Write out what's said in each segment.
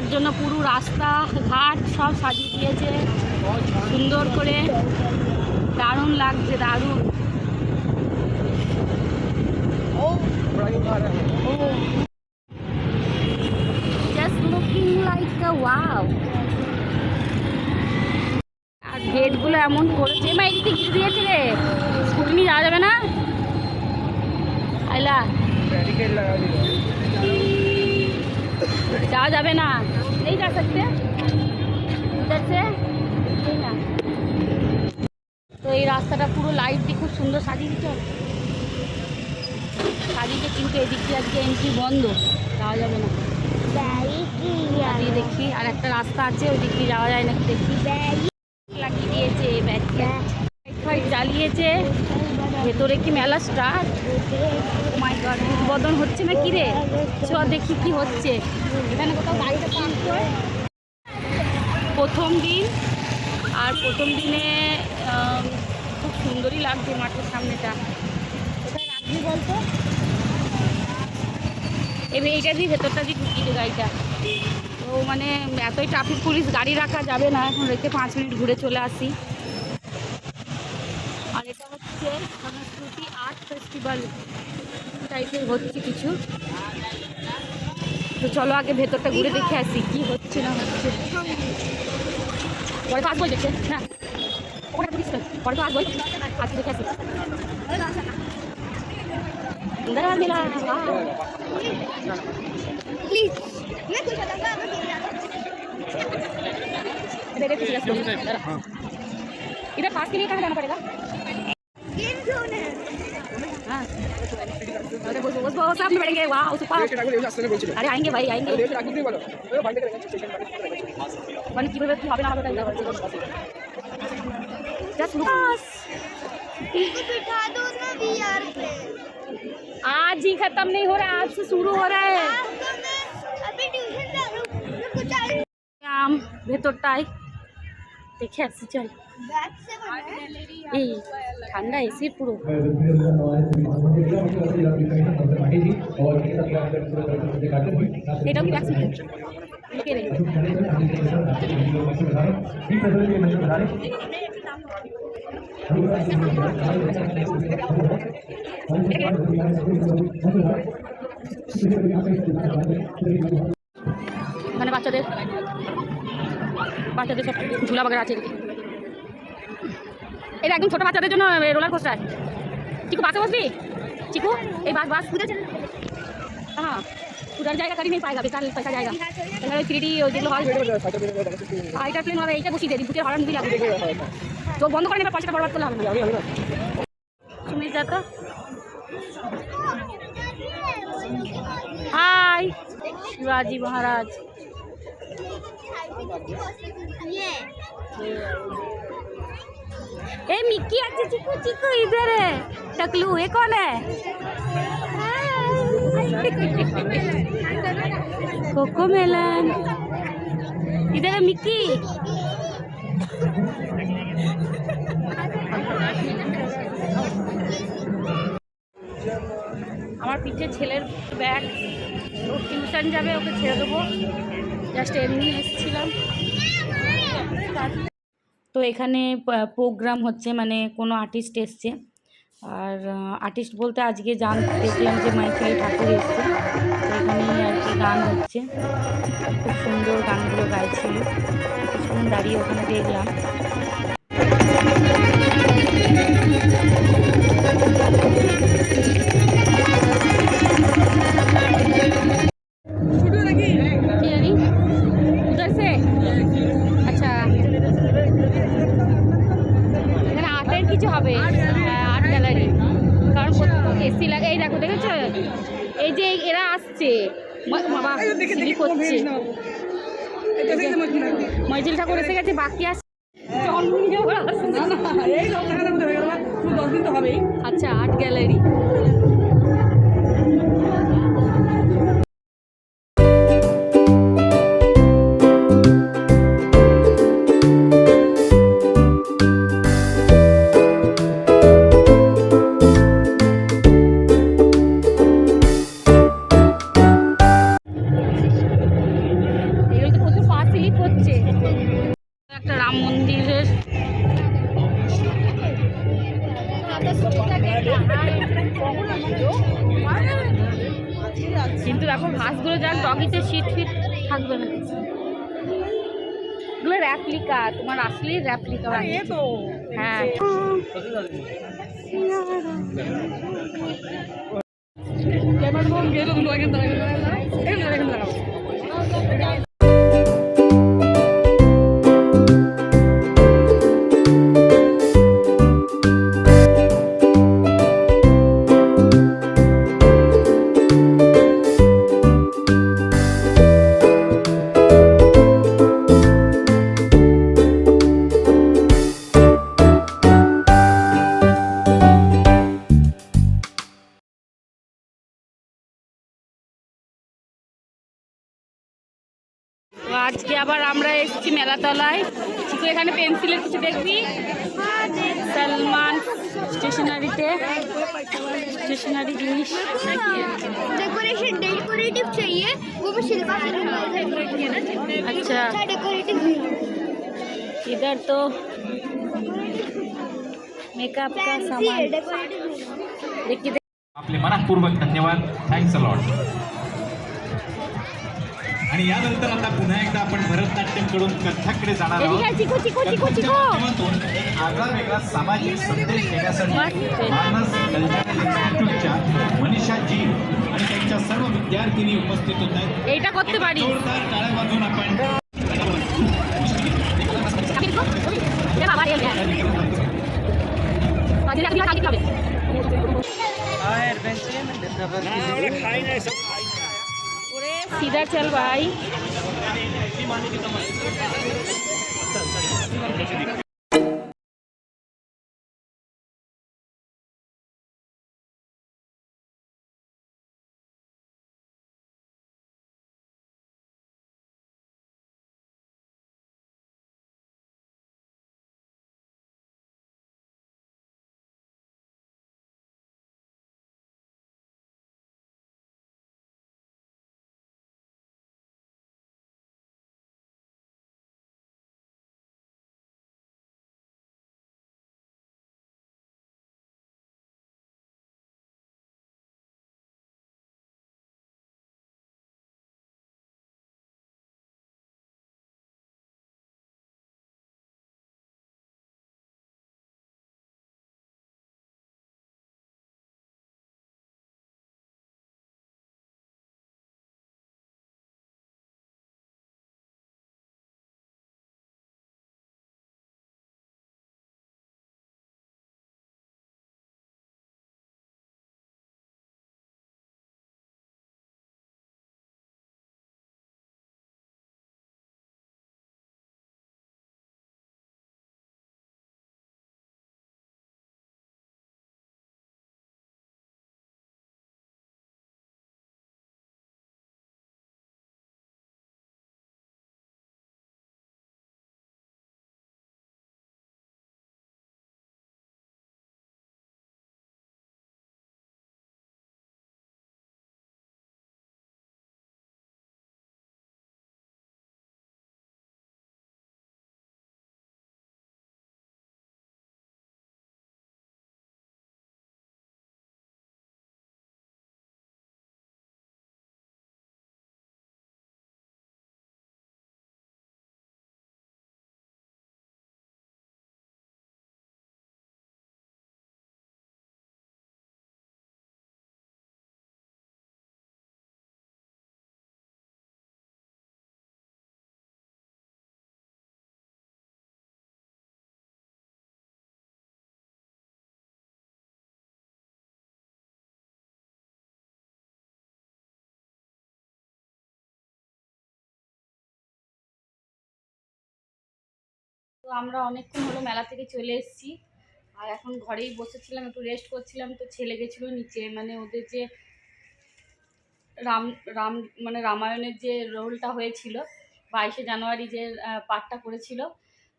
তার জন্য পুরো রাস্তা ঘাট সব সাজিয়ে দিয়েছে সুন্দর করে। দারুণ লাগছে, দারুণ। Just looking like a wow. আর গেটগুলো এমন করেছে, মা এদিকে ঘিরে দিয়েছে রে, স্কুটি নিয়ে যাওয়া যাবে না। আইলা যাওয়া যাবে না, नहीं जा सकते इधर से না। তো এই রাস্তাটা পুরো লাইট দিয়ে খুব সুন্দর সাজিয়ে দিচ্ছে, সাজিয়েছে, কিন্তু এদিক দিয়ে আজকে এন্ট্রি বন্ধ, যাওয়া যাবে না। দেখি আর একটা রাস্তা আছে, ওই দিক দিয়ে যাওয়া যায় নাকি দেখি। লাগিয়ে দিয়েছে লাইট জ্বালিয়েছে, ভেতরে কি মেলা স্টার্ট। মাই গড, উদ্বোধন হচ্ছে না কি রে, চ দেখি কি হচ্ছে। এখানে কোথাও গাড়িটা পার্ক করে। প্রথম দিন, আর প্রথম দিনে খুব সুন্দরই লাগছে মাঠের সামনেটা। কোথায় রাখবি বলতো, এবার এইটা দিয়ে ভেতরটা দিয়ে ঢুকিয়ে দে গাড়িটা। তো মানে এতই ট্রাফিক পুলিশ, গাড়ি রাখা যাবে না, এখন রেখে 5 মিনিট ঘুরে চলে আসি। আর এটা হচ্ছে সংস্কৃতি আর্ট ফেস্টিভ্যাল টাইপের হচ্ছে কিছু। তো চলো আগে ভেতরটা ঘুরে দেখে আসি কি হচ্ছে না হচ্ছে। পরে তো আসবো দেখতে, না পরে তো আসবো, আজকে দেখে আসি। प्लीज इधर पास के लिए कहाँ जाना पड़ेगा? हाँ अरे बस सामने बैठेंगे, वाह सुपर। अरे आएंगे भाई आएंगे, মানে কিভাবে কি হবে না হবে जस्ट बिठा दो ना वीआर पे। आज ही खत्म नहीं हो रहा है, आज से शुरू हो रहा है। अभी ट्यूशन चालू कुछ आम ভেতরটায় দেখে আসি, চল। এই ঠান্ডা এসির পুরো। এটাও কি ভ্যাকসিন লিখে রে। মানে বাচ্চাদের সব ঝুলা বাগের আছে। এটা একদম ছোট বাচ্চাদের জন্য রোলার কোস্টার। চিকু বাসে बसबी? चिकू এই বাস हाँ उधर जाएगा, कभी नहीं पाएगा, बेकार पैसा जाएगा। थ्री যেগুলো হয় ফাইটার প্লেন হবে, এইটা বসিয়ে দেয়, ভূতের হরণ দিবি লাগবে। তো বন্ধ করে নেবে, পয়সাটা বরবাদ করলে হবে না। সুমিত যা তো। হাই शिवाजी महाराज। ए मिक्की अच्छे, चिकू चिकू इधर है, टकलू ये कौन है? कोको मेलन, इधर है मिक्की। আমার পিছে ছেলের ব্যাগ, ও টিউশন যাবে, ওকে ছেড়ে দেবো, জাস্ট এমনি এসেছিলাম। তো এখানে প্রোগ্রাম হচ্ছে, মানে কোনো আর্টিস্ট এসছে। আর আর্টিস্ট বলতে আজকে দেখলাম যে মাইকেল ঠাকুর এসছে, তো এখানে আর কি গান হচ্ছে, খুব সুন্দর গানগুলো গাইছিল, কিছুক্ষণ দাঁড়িয়ে ওখানে দেখলাম। उधर से अच्छा, এখানে আর্টের কিছু হবে, আর্ট গ্যালারি, কারণ এসি লাগে। এই দেখো, দেখেছো এই যে এরা আসছে, বাবা স্লিপ হচ্ছে। মৈজিল ঠাকুর এসে গেছে, বাকি আসছে। আচ্ছা আর্ট গ্যালারি। একটা রাম মন্দিরের। কিন্তু দেখো ঘাসগুলো যাক ডগিতে সিট ফিট থাকবে না, এগুলো র্যাপ্লিকা, তোমার আসলেই র্যাপ্লিকা বানিয়েছে। হ্যাঁ তো আজকে আবার আমরা এসেছি মেলাতলায়। তো এখানে পেন্সিলের কিছু দেখবি, সলমান স্টেশনারিতে स्टेशनरी जिनिस। डेकोरेशन डेकोरेटिव चाहिए वो भी शिल्पा से बनवाएंगे ना। अच्छा डेकोरेटिव इधर तो मेकअप का सामान देखिए। आपले मनपूर्वक धन्यवाद, थँक्स अ लॉट. आणि यानंतर आता पुन्हा एकदा आपण भरतनाट्यमकडून कथ्थककडे जाणार आहोत. चिकू चिकू चिकू चिकू माध्यमातून एक आगळा वेगळा सामाजिक संदेश देण्यासाठी मानस कल्चरल इन्स्टिट्यूटच्या मनीषा जी आणि त्यांच्या सर्व विद्यार्थिनी उपस्थित होत आहेत. এইটা করতে পারি। जोरदार टाळ्या वाजवून आपण सीधा चल भाई। তো আমরা অনেকক্ষণ হলো মেলা থেকে চলে এসেছি, আর এখন ঘরেই বসেছিলাম, একটু রেস্ট করছিলাম। তো ছেলে গেছিলো নিচে, মানে ওদের যে রাম রাম মানে রামায়ণের যে রোলটা হয়েছিল 22শে জানুয়ারি যে পাঠটা করেছিল,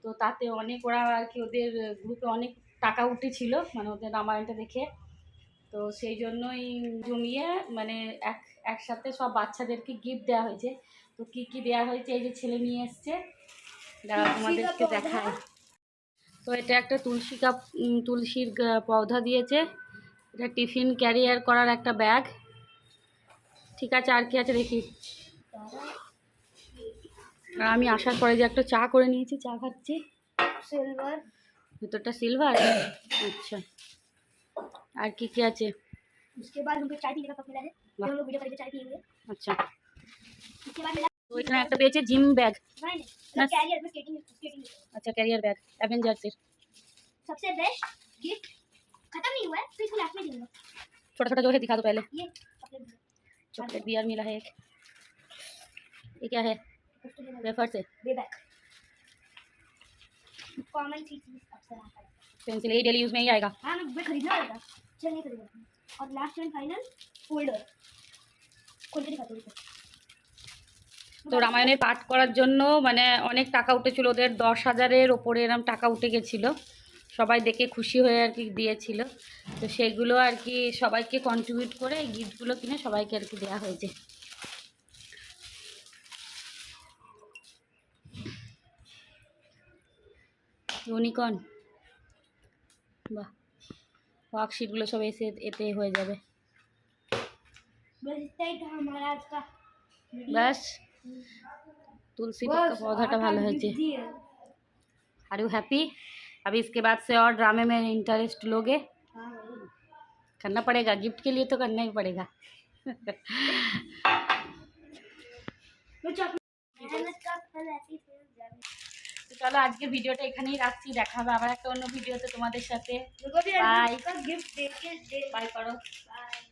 তো তাতে অনেক ওরা আর কি ওদের গ্রুপে অনেক টাকা উঠেছিল, মানে ওদের রামায়ণটা দেখে। তো সেই জন্যই জমিয়ে মানে একসাথে সব বাচ্চাদেরকে গিফট দেওয়া হয়েছে। তো কী কী দেওয়া হয়েছে, এই যে ছেলে নিয়ে এসছে, দাঁড়াও তোমাদেরকে দেখায়। তো এটা একটা তুলসীর পৌধা দিয়েছে। এটা টিফিন ক্যারিয়ার করার একটা ব্যাগ। ঠিক আছে, আর কি আছে দেখি। আর আমি আসার পরে যে একটা চা করে নিয়েছি, চা খাচ্ছি। सिल्वर ভিতরটা সিলভার। আচ্ছা, আর কি কি আছে? उसके बाद हमको चाय पीने का कप मिला है। वाह। हम लोग वीडियो करके चाय पिएंगे। আচ্ছা, उसके बाद मिला তো এখানে একটা পেয়েছে জিম ব্যাগ। नहीं ना। कैरियर में स्केटिंग আচ্ছা, ক্যারিয়ার ব্যাগ অ্যাভেঞ্জার্সের। सबसे बेस्ट गिफ्ट खत्म नहीं हुआ है तो इसको लास्ट में दूंगा। छोटा छोटा जो है दिखा दो पहले। ये चॉकलेट चॉकलेट बियर मिला है एक। ये क्या है? वेफर से वे बैक कॉमन चीज अक्सर आता है। पेंसिल, ये डेली यूज में ही आएगा। हाँ मैं वे खरीदना होगा। चल नहीं खरीदना। और लास्ट एंड फाइनल फोल्डर खोल के दिखाता हूँ। তো রামায়ণের পাঠ করার জন্য মানে অনেক টাকা উঠেছিল ওদের, 10,000-এর ওপরে এরকম টাকা উঠে গেছিলো। সবাই দেখে খুশি হয়ে আর কি দিয়েছিল। তো সেগুলো আর কি সবাইকে কন্ট্রিবিউট করে এই গিফটগুলো কিনে সবাইকে আর কি দেওয়া হয়েছে। ইউনিকর্ন, বাহ, ওয়ার্কশিটগুলো সব এসে এতে হয়ে যাবে। बस इतना ही था हमारा आज का ব্যাস, तुलसी का पौधाटा ভালো হয়েছে। Are you happy? अभी इसके बाद से और ड्रामे में इंटरेस्ट लोगे? करना पड़ेगा, गिफ्ट के लिए तो करना ही पड़ेगा। তো চলো আজকে ভিডিওটা এখানেই রাখছি, দেখা হবে আবার একটা অন্য ভিডিওতে তোমাদের সাথে। বাই, गिफ्ट देके বাই করো। बाय।